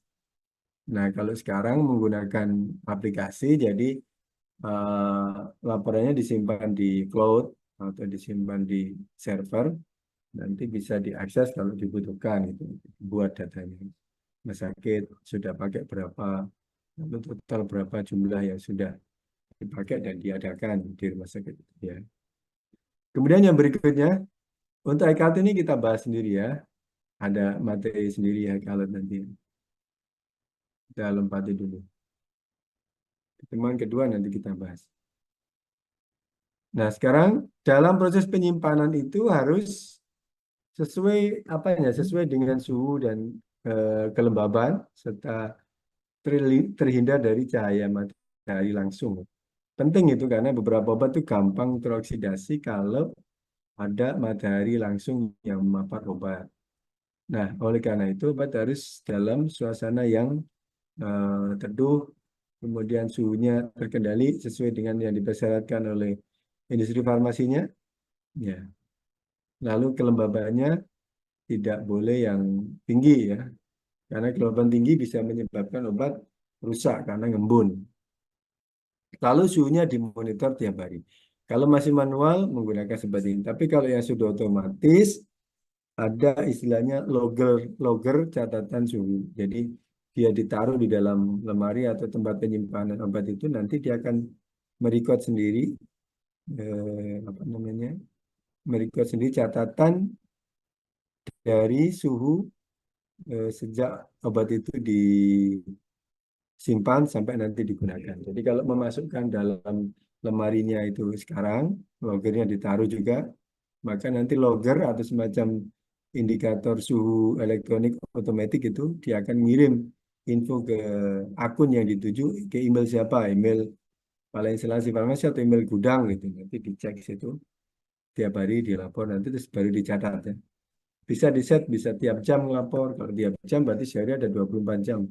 Nah, kalau sekarang menggunakan aplikasi, jadi eh, laporannya disimpan di cloud atau disimpan di server, nanti bisa diakses kalau dibutuhkan itu buat datanya. Rumah sakit sudah pakai berapa, lalu total berapa jumlah yang sudah dipakai dan diadakan di rumah sakit. Ya. Kemudian yang berikutnya, untuk iCloud ini kita bahas sendiri ya. Ada materi sendiri ya kalau nanti. Kita lompati dulu. Pertemuan kedua nanti kita bahas. Nah, sekarang dalam proses penyimpanan itu harus sesuai apa ya, sesuai dengan suhu dan kelembaban serta terhindar dari cahaya matahari langsung. Penting itu karena beberapa obat itu gampang teroksidasi kalau ada matahari langsung yang memapar obat. Nah, oleh karena itu obat harus dalam suasana yang teduh, kemudian suhunya terkendali sesuai dengan yang dipersyaratkan oleh industri farmasinya. Ya. Lalu kelembabannya tidak boleh yang tinggi ya, karena kelembaban tinggi bisa menyebabkan obat rusak karena ngembun. Lalu suhunya dimonitor tiap hari. Kalau masih manual menggunakan seperti ini. Tapi kalau yang sudah otomatis ada istilahnya logger logger catatan suhu. Jadi dia ditaruh di dalam lemari atau tempat penyimpanan obat itu nanti dia akan merecord sendiri apa namanya? Merecord sendiri catatan dari suhu sejak obat itu disimpan sampai nanti digunakan. Jadi kalau memasukkan dalam lemarinya itu sekarang, loggernya ditaruh juga, maka nanti logger atau semacam indikator suhu elektronik otomatis itu dia akan ngirim info ke akun yang dituju ke email siapa, email kepala instalasi farmasi atau email gudang gitu. Nanti dicek situ tiap hari dilapor nanti terus baru dicatat ya. Bisa di set, bisa tiap jam ngelapor. Kalau tiap jam berarti sehari ada 24 jam.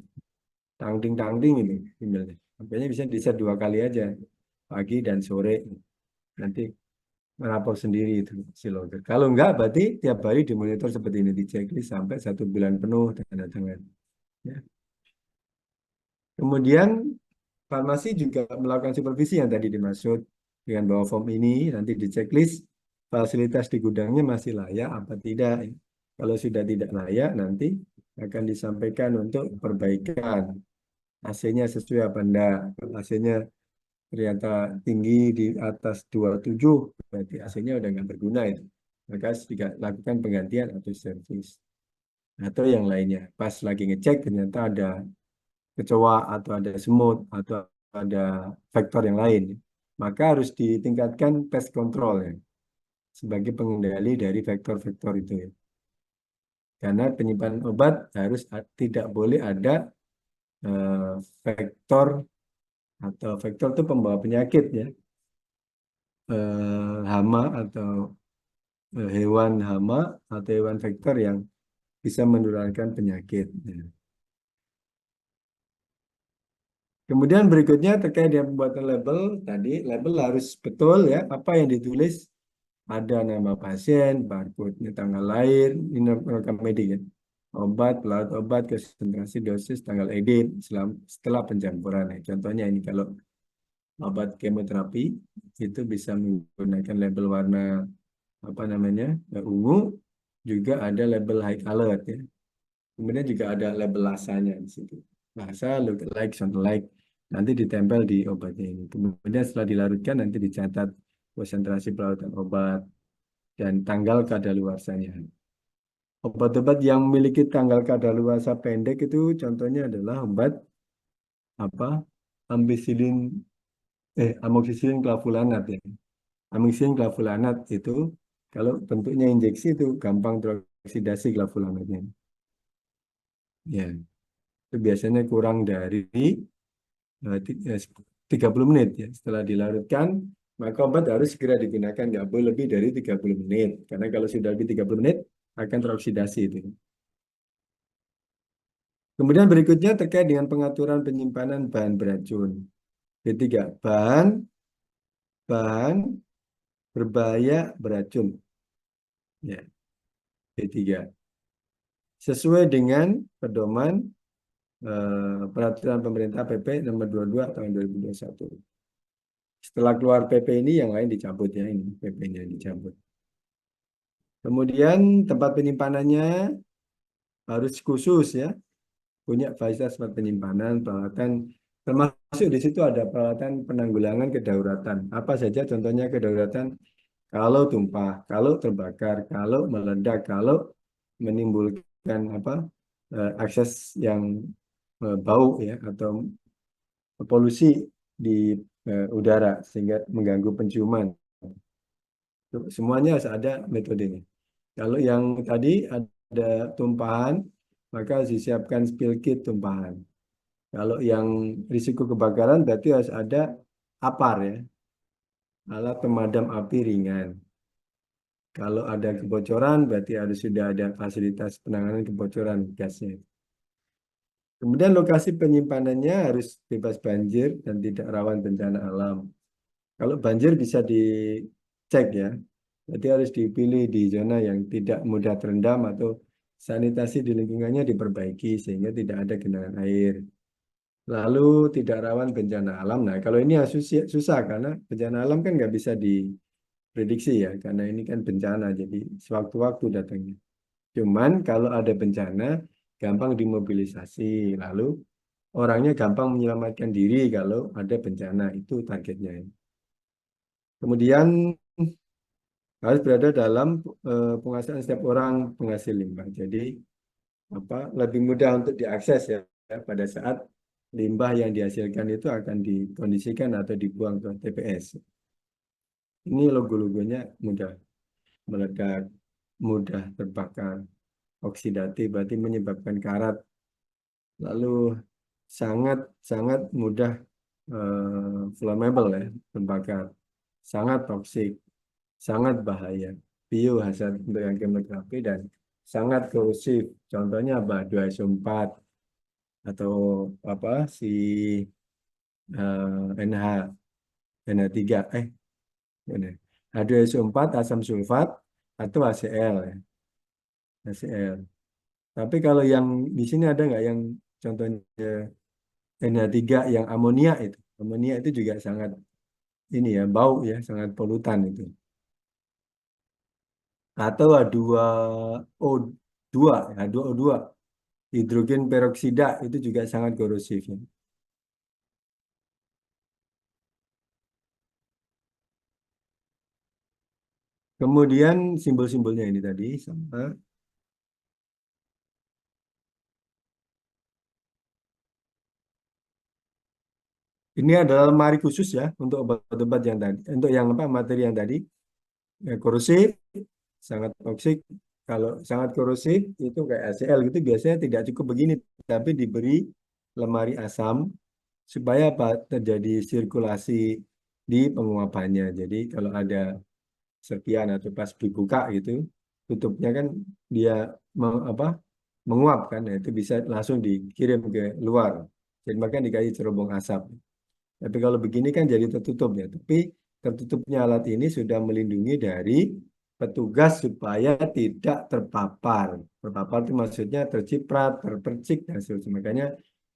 Tangding-tangding ini emailnya. Makanya bisa di set 2 kali aja. Pagi dan sore. Nanti melapor sendiri itu si logger. Kalau enggak berarti tiap hari dimonitor seperti ini. Di checklist sampai 1 bulan penuh. Tanda tangan. Ya. Kemudian farmasi juga melakukan supervisi yang tadi dimaksud. Dengan bawa form ini nanti di checklist. Fasilitas di gudangnya masih layak apa tidak. Kalau sudah tidak layak, nanti akan disampaikan untuk perbaikan. AC-nya sesuai apa enggak. Kalau AC-nya ternyata tinggi di atas 27, berarti AC-nya udah nggak berguna itu. Maka lakukan penggantian atau servis. Atau yang lainnya. Pas lagi ngecek, ternyata ada kecoa atau ada semut atau ada faktor yang lain. Maka harus ditingkatkan pest control ya, sebagai pengendali dari faktor-faktor itu ya. Karena penyimpanan obat harus tidak boleh ada eh, faktor atau faktor itu pembawa penyakit ya, hama atau hewan hama atau hewan faktor yang bisa menularkan penyakit. Ya. Kemudian berikutnya terkait dengan pembuatan label tadi, label harus betul ya, apa yang ditulis ada nama pasien, barcode-nya, tanggal lahir, ini rekam medik ya. Obat, pelarut obat, konsentrasi dosis, tanggal edit setelah pencampuran. Nah, contohnya ini kalau obat kemoterapi itu bisa menggunakan label warna apa namanya ungu, juga ada label high alert ya. Kemudian juga ada label lasanya di situ. Lasa, look like, sound like, nanti ditempel di obatnya ini. Kemudian setelah dilarutkan nanti dicatat konsentrasi pelarutan obat dan tanggal kadaluarsanya. Obat-obat yang memiliki tanggal kadaluarsa pendek itu contohnya adalah obat apa? Ampicillin amoxicillin clavulanat ya. Amoxicillin clavulanat itu kalau bentuknya injeksi itu gampang teroksidasi clavulanatnya. Ya, itu biasanya kurang dari 30 menit ya. Setelah dilarutkan, maka obat harus segera digunakan, nggak boleh lebih dari 30 menit. Karena kalau sudah lebih 30 menit akan teroksidasi itu. Kemudian berikutnya terkait dengan pengaturan penyimpanan bahan beracun. Ketiga, bahan bahan berbahaya beracun. Ya, ketiga. Sesuai dengan pedoman peraturan pemerintah PP nomor 22 tahun 2021. Setelah keluar PP ini yang lain dicabut ya, ini PP-nya dicabut. Kemudian tempat penyimpanannya harus khusus ya, punya fasilitas tempat penyimpanan, peralatan, termasuk di situ ada peralatan penanggulangan kedaruratan. Apa saja contohnya kedaruratan? Kalau tumpah, kalau terbakar, kalau meledak, kalau menimbulkan apa akses yang bau ya atau polusi di udara sehingga mengganggu penciuman. Semuanya harus ada metodenya. Kalau yang tadi ada tumpahan, maka harus disiapkan spill kit tumpahan. Kalau yang risiko kebakaran berarti harus ada APAR ya, alat pemadam api ringan. Kalau ada kebocoran berarti harus sudah ada fasilitas penanganan kebocoran gasnya. Kemudian lokasi penyimpanannya harus bebas banjir dan tidak rawan bencana alam. Kalau banjir bisa dicek ya, jadi harus dipilih di zona yang tidak mudah terendam atau sanitasi di lingkungannya diperbaiki sehingga tidak ada genangan air. lalu tidak rawan bencana alam. Nah, kalau ini ya susah, susah karena bencana alam kan nggak bisa diprediksi ya, karena ini kan bencana, jadi sewaktu-waktu datangnya. Cuman kalau ada bencana, gampang dimobilisasi, lalu orangnya gampang menyelamatkan diri kalau ada bencana, itu targetnya. Kemudian harus berada dalam penguasaan setiap orang penghasil limbah. Jadi lebih mudah untuk diakses ya, pada saat limbah yang dihasilkan itu akan dikondisikan atau dibuang ke TPS. Ini logo-logonya mudah meledak, mudah terbakar, oksidatif berarti menyebabkan karat, lalu sangat sangat mudah flammable ya, terbakar, sangat toksik, sangat bahaya, biohazard untuk yang kemografi, dan sangat korosif. Contohnya apa? 2SO4 atau si NH NH3 ini H2SO4 asam sulfat atau HCl ya. HCl. Tapi kalau yang di sini ada nggak yang contohnya NH3 yang amonia itu? Amonia itu juga sangat ini ya, bau ya, sangat polutan itu. Atau H2O2, H2O2, hidrogen peroksida itu juga sangat korosif ya. Kemudian simbol-simbolnya ini tadi sama. Ini adalah lemari khusus ya untuk obat-obat yang tadi, untuk yang materi yang tadi. Ya, korosif, sangat toksik. Kalau sangat korosif itu kayak HCl gitu biasanya tidak cukup begini, tapi diberi lemari asam supaya terjadi sirkulasi di penguapannya. Jadi kalau ada serpian atau pas dibuka gitu, tutupnya kan dia menguap kan, nah, itu bisa langsung dikirim ke luar. Jadi makanya dikasih cerobong asap. Tapi kalau begini kan jadi tertutup ya. Tapi tertutupnya alat ini sudah melindungi dari petugas supaya tidak terpapar. Terpapar itu maksudnya terciprat, terpercik, dan seterusnya. Makanya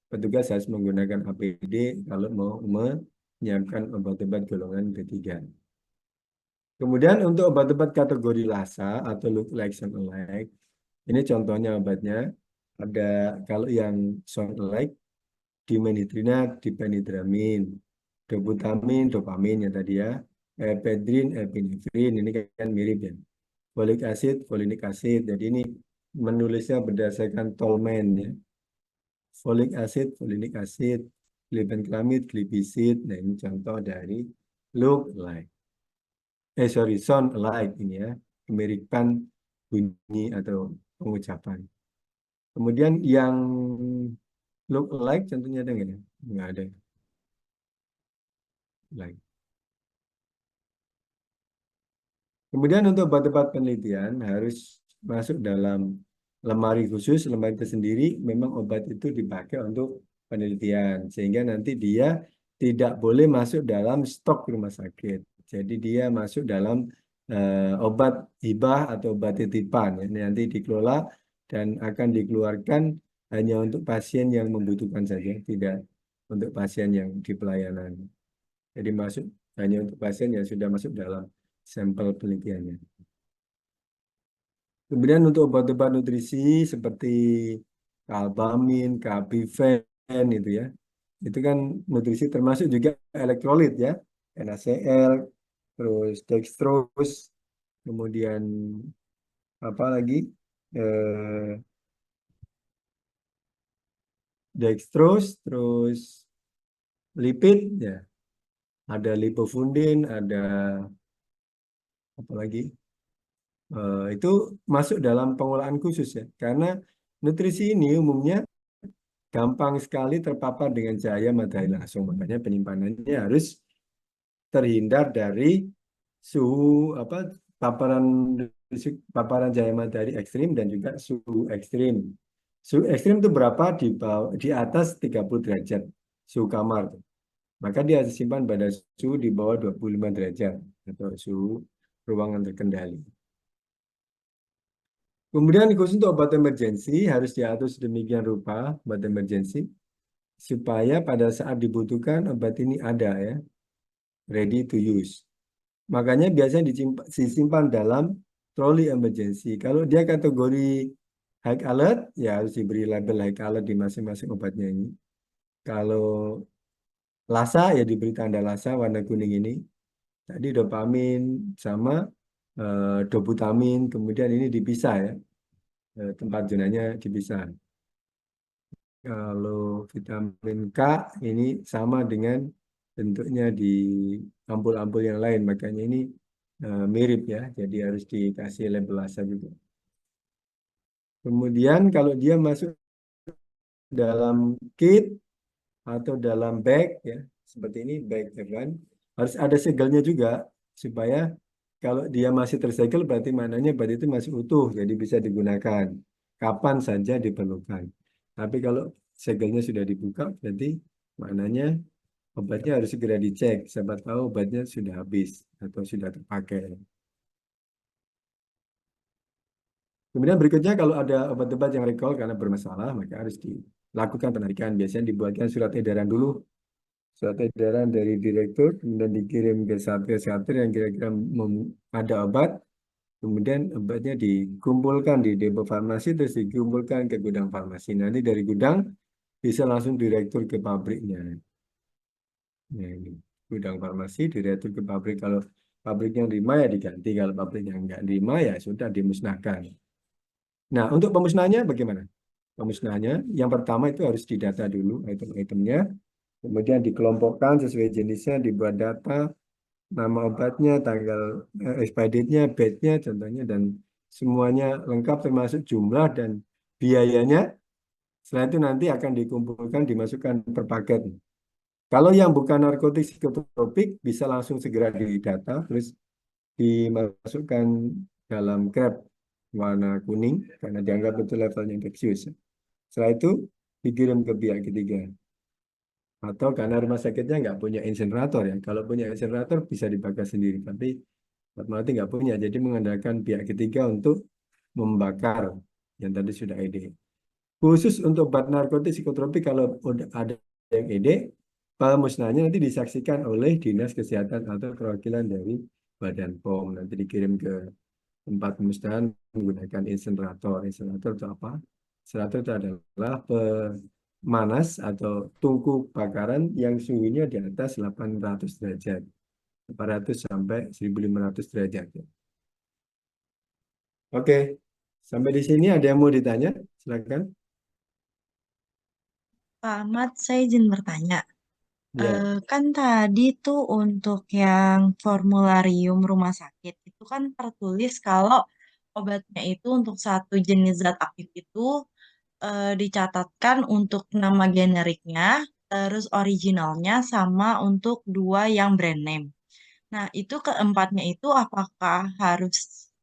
petugas harus menggunakan APD kalau mau menyiapkan obat-obat golongan ketiga. Kemudian untuk obat-obat kategori LASA atau look like sound alike, ini contohnya obatnya. Ada kalau yang sound alike, dimenhidrinat, diphenhydramine, dobutamin, dopamin ya tadi ya, ephedrine, epinefrin, ini kan mirip ya. Folic acid, folinic acid. Jadi ini menulisnya berdasarkan Tolman ya. Folic acid, folinic acid, glibenclamide, glibisid. Nah ini contoh dari look like. Sound alike ini ya, kemiripan bunyi atau pengucapan. Kemudian yang look alike contohnya ada nggak ya? Nggak ada. Like. Kemudian untuk obat-obat penelitian harus masuk dalam lemari khusus, lemari tersendiri. Memang obat itu dipakai untuk penelitian, sehingga nanti dia tidak boleh masuk dalam stok rumah sakit. Jadi dia masuk dalam obat hibah atau obat titipan. Ya. Ini nanti dikelola dan akan dikeluarkan hanya untuk pasien yang membutuhkan saja, tidak untuk pasien yang di pelayanan. Jadi masuk hanya untuk pasien yang sudah masuk dalam sampel penelitiannya. Kemudian untuk obat-obat nutrisi seperti Albamin, Kabiven itu ya. Itu kan nutrisi termasuk juga elektrolit ya. NaCl, terus dextrose, kemudian apa lagi? Eh, Dextrose, terus lipid ya. Ada lipofundin, ada apa lagi? Itu masuk dalam pengolahan khusus ya. Karena nutrisi ini umumnya gampang sekali terpapar dengan cahaya matahari langsung. Makanya penyimpanannya harus terhindar dari suhu paparan paparan cahaya matahari ekstrim dan juga suhu ekstrim. Suhu ekstrim itu berapa? Di atas 30 derajat suhu kamar. Maka dia harus simpan pada suhu di bawah 25 derajat atau suhu ruangan terkendali. Kemudian khusus untuk obat emergensi harus diatur sedemikian rupa obat emergensi. supaya pada saat dibutuhkan obat ini ada ya, ready to use. Makanya biasanya disimpan dalam troli emergency. Kalau dia kategori high alert, ya harus diberi label high alert di masing-masing obatnya ini. Kalau Lasa ya diberi tanda Lasa warna kuning ini. Tadi dopamin sama dobutamin, kemudian ini dipisah ya, tempat zonanya dipisah. Kalau vitamin K ini sama dengan bentuknya di ampul-ampul yang lain, makanya ini mirip ya, jadi harus dikasih label Lasa juga. Kemudian kalau dia masuk dalam kit atau dalam bag ya, seperti ini bag Evan, harus ada segelnya juga supaya kalau dia masih tersegel berarti maknanya obat itu masih utuh, jadi bisa digunakan kapan saja diperlukan. Tapi kalau segelnya sudah dibuka, berarti maknanya obatnya harus segera dicek. Siapa tahu obatnya sudah habis atau sudah terpakai. Kemudian berikutnya kalau ada obat-obat yang recall karena bermasalah, maka harus dilakukan penarikan. Biasanya dibuatkan surat edaran dulu, surat edaran dari direktur, kemudian dikirim ke satgas yang kira-kira ada obat, kemudian obatnya dikumpulkan di depo farmasi, terus dikumpulkan ke gudang farmasi. Nanti dari gudang bisa langsung direktur ke pabriknya. Nah, ini gudang farmasi direktur ke pabrik. Kalau pabriknya terima ya diganti, kalau pabriknya nggak terima ya sudah dimusnahkan. Nah, untuk pemusnahannya bagaimana? Pemusnahannya yang pertama itu harus didata dulu item-itemnya, kemudian dikelompokkan sesuai jenisnya, dibuat data, nama obatnya, tanggal expiry date-nya, batch-nya contohnya, dan semuanya lengkap termasuk jumlah dan biayanya. Setelah itu nanti akan dikumpulkan, dimasukkan per paket. Kalau yang bukan narkotik psikotropik bisa langsung segera didata, terus dimasukkan dalam krep warna kuning karena dianggap itu levelnya infeksius. Setelah itu dikirim ke pihak ketiga. Atau karena rumah sakitnya nggak punya insinerator ya. Kalau punya insinerator bisa dibakar sendiri, tapi Fatmawati nggak punya. Jadi mengandalkan pihak ketiga untuk membakar yang tadi sudah ED. Khusus untuk obat narkotik psikotropik kalau udah ada yang ED, pemusnahannya nanti disaksikan oleh Dinas Kesehatan atau perwakilan dari Badan POM. Nanti dikirim ke tempat pemusnahan menggunakan insinerator. Insinerator itu apa? Insinerator itu adalah pemanas atau tungku bakaran yang suhunya di atas 800 derajat. 800 sampai 1500 derajat. Oke, sampai di sini ada yang mau ditanya? Silakan. Pak Ahmad, saya izin bertanya. Ya, Kan tadi tuh untuk yang formularium rumah sakit itu kan tertulis kalau obatnya itu untuk satu jenis zat aktif itu dicatatkan untuk nama generiknya, terus originalnya sama untuk dua yang brand name. Nah, itu keempatnya itu apakah harus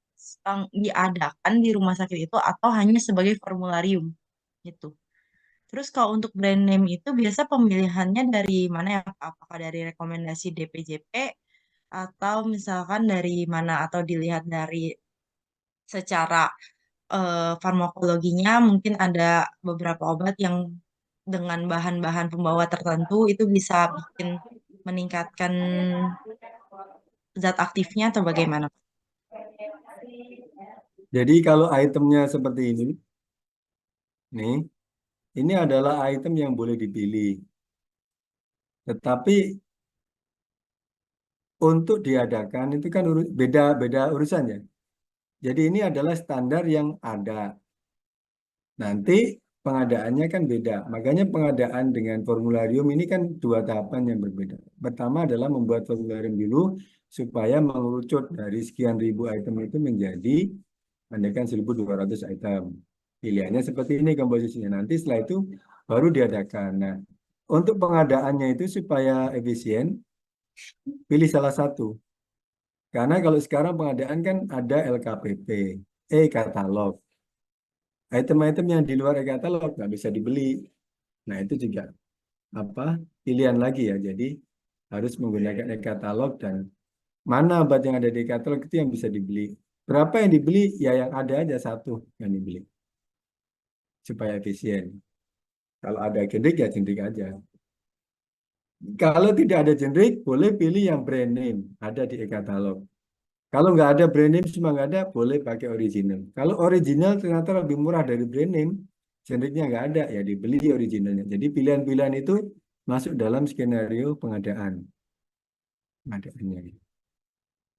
diadakan di rumah sakit itu atau hanya sebagai formularium gitu? Terus kalau untuk brand name itu biasa pemilihannya dari mana ya, Pak? Apakah dari rekomendasi DPJP atau misalkan dari mana atau dilihat dari secara farmakologinya mungkin ada beberapa obat yang dengan bahan-bahan pembawa tertentu itu bisa bikin meningkatkan zat aktifnya atau bagaimana? jadi kalau itemnya seperti ini, nih, ini adalah item yang boleh dipilih. Tetapi untuk diadakan itu kan beda-beda urusannya. Jadi ini adalah standar yang ada. Nanti pengadaannya kan beda. Makanya pengadaan dengan formularium ini kan dua tahapan yang berbeda. Pertama adalah membuat formularium dulu supaya mengerucut dari sekian ribu item itu menjadi andaikan 1.200 item. Pilihannya seperti ini komposisinya. Nanti setelah itu baru diadakan. Nah, untuk pengadaannya itu supaya efisien, pilih salah satu. Karena kalau sekarang pengadaan kan ada LKPP, katalog. Item-item yang di luar e-katalog nggak bisa dibeli. Nah, itu juga apa pilihan lagi ya. Jadi harus menggunakan e-katalog dan mana obat yang ada di e-katalog itu yang bisa dibeli. Berapa yang dibeli? Ya yang ada aja satu yang dibeli supaya efisien. Kalau ada generic ya generic aja. Kalau tidak ada generic, boleh pilih yang brand name ada di e-katalog. Kalau nggak ada brand name cuma nggak ada, boleh pakai original. Kalau original ternyata lebih murah dari brand name, generiknya nggak ada, ya dibeli originalnya. Jadi pilihan-pilihan itu masuk dalam skenario pengadaannya.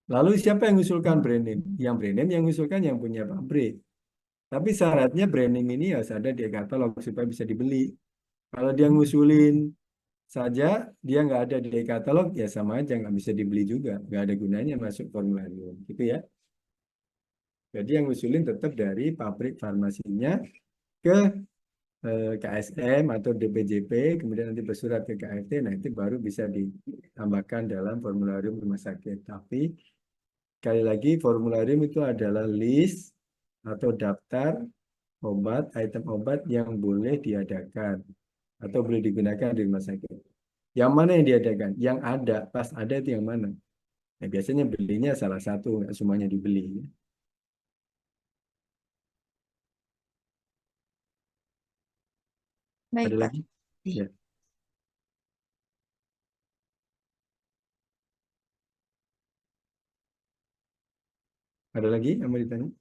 Lalu siapa yang mengusulkan brand name? Yang brand name yang mengusulkan yang punya pabrik. Tapi syaratnya brand name ini harus ada di e-katalog supaya bisa dibeli. Kalau dia ngusulin saja, dia nggak ada di e-katalog, ya sama aja nggak bisa dibeli juga. Nggak ada gunanya masuk formularium. Gitu ya. Jadi yang ngusulin tetap dari pabrik farmasinya ke KSM atau DPJP, kemudian nanti bersurat ke KFT, nah itu baru bisa ditambahkan dalam formularium rumah sakit. Tapi sekali lagi formularium itu adalah list atau daftar obat, item obat yang boleh diadakan atau boleh digunakan di rumah sakit. Yang mana yang diadakan? Yang ada, pas ada itu yang mana? Nah, biasanya belinya salah satu, nggak semuanya dibeli. Baik, Ada Pak. lagi? Ya, ada lagi yang mau ditanya?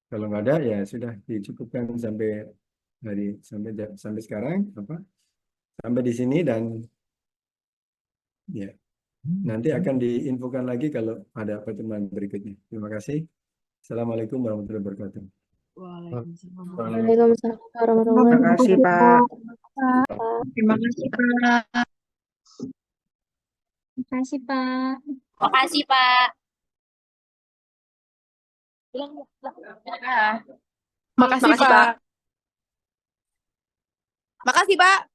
Kalau nggak ada ya sudah dicukupkan sampai sampai sekarang apa sampai di sini dan ya nanti akan diinfokan lagi kalau ada pertemuan berikutnya. Terima kasih. Assalamualaikum warahmatullahi wabarakatuh. Waalaikumsalam. Waalaikumsalam warahmatullahi Terima kasih, wabarakatuh. Pak. Pak. Terima kasih, Pak. Makasih, Pak. Makasih, Pak. Makasih, Makasih, Pak. Pak. Makasih, Pak.